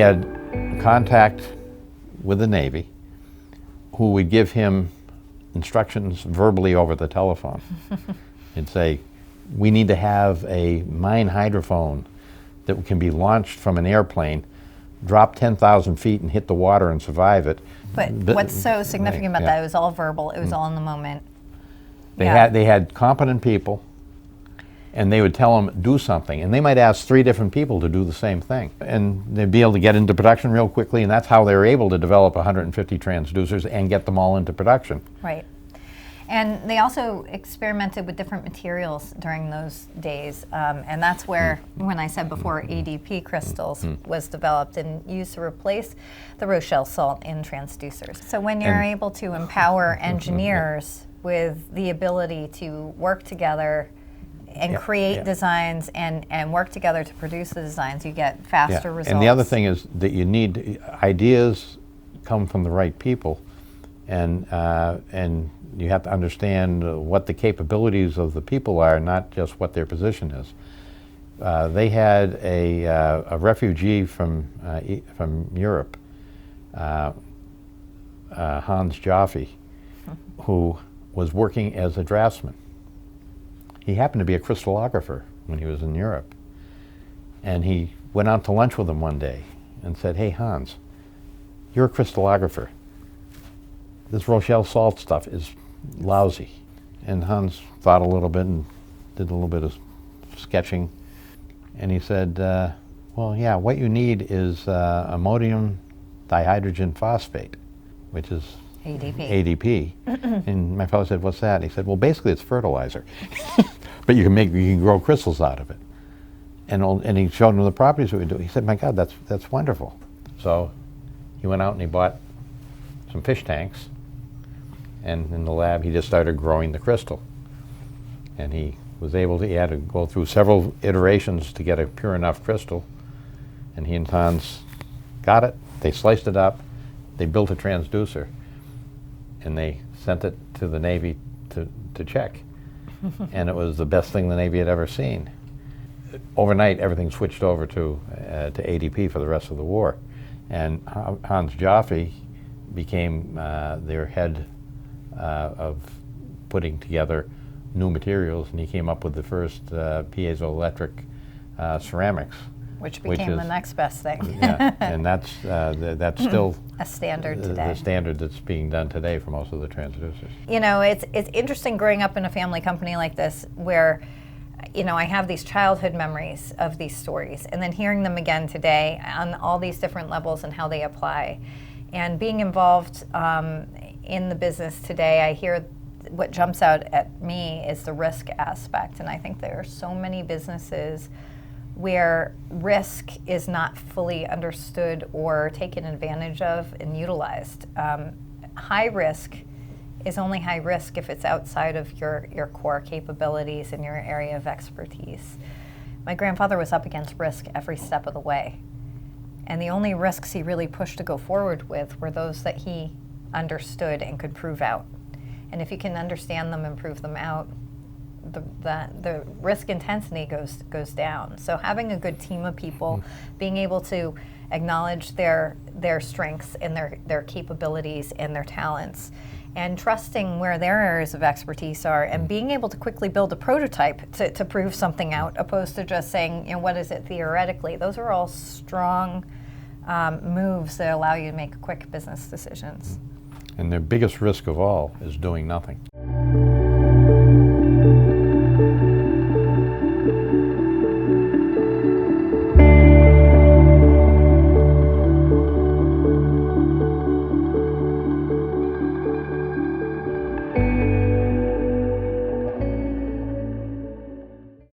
had contact with the Navy, who would give him instructions verbally over the telephone and say, we need to have a mine hydrophone that can be launched from an airplane, drop 10,000 feet and hit the water and survive it. But what's so significant about that, it was all verbal, it was all in the moment. They had competent people, and they would tell them, do something. And they might ask 3 different people to do the same thing. And they'd be able to get into production real quickly, and that's how they were able to develop 150 transducers and get them all into production. Right. And they also experimented with different materials during those days. And that's where, when I said before, ADP Crystals was developed and used to replace the Rochelle salt in transducers. So when you're able to empower engineers with the ability to work together and create designs and work together to produce the designs, you get faster results. And the other thing is that you need ideas come from the right people, and you have to understand what the capabilities of the people are, not just what their position is. They had a refugee from Europe, Hans Jaffe, who was working as a draftsman. He happened to be a crystallographer when he was in Europe. And he went out to lunch with him one day and said, hey, Hans, you're a crystallographer. This Rochelle salt stuff is lousy. And Hans thought a little bit and did a little bit of sketching. And he said, well, yeah, what you need is ammonium dihydrogen phosphate, which is ADP. And my fellow said, what's that? And he said, well, basically it's fertilizer. But you can grow crystals out of it. And he showed him the properties that we do. He said, my God, that's wonderful. So he went out and he bought some fish tanks, and in the lab he just started growing the crystal. And he was able to, he had to go through several iterations to get a pure enough crystal. And he and Hans got it, they sliced it up, they built a transducer, and they sent it to the Navy to check. And it was the best thing the Navy had ever seen. Overnight, everything switched over to ADP for the rest of the war. And Hans Jaffe became their head of putting together new materials, and he came up with the first piezoelectric ceramics. Which became the next best thing. And that's still a standard today. The standard that's being done today for most of the transducers. You know, it's interesting growing up in a family company like this, where, you know, I have these childhood memories of these stories, and then hearing them again today on all these different levels and how they apply. And being involved in the business today, I hear what jumps out at me is the risk aspect. And I think there are so many businesses where risk is not fully understood or taken advantage of and utilized. High risk is only high risk if it's outside of your core capabilities and your area of expertise. My grandfather was up against risk every step of the way. And the only risks he really pushed to go forward with were those that he understood and could prove out. And if you can understand them and prove them out, the risk intensity goes down. So having a good team of people, being able to acknowledge their strengths and their capabilities and their talents, and trusting where their areas of expertise are, and being able to quickly build a prototype to prove something out, opposed to just saying, you know, what is it theoretically. Those are all strong moves that allow you to make quick business decisions. And their biggest risk of all is doing nothing.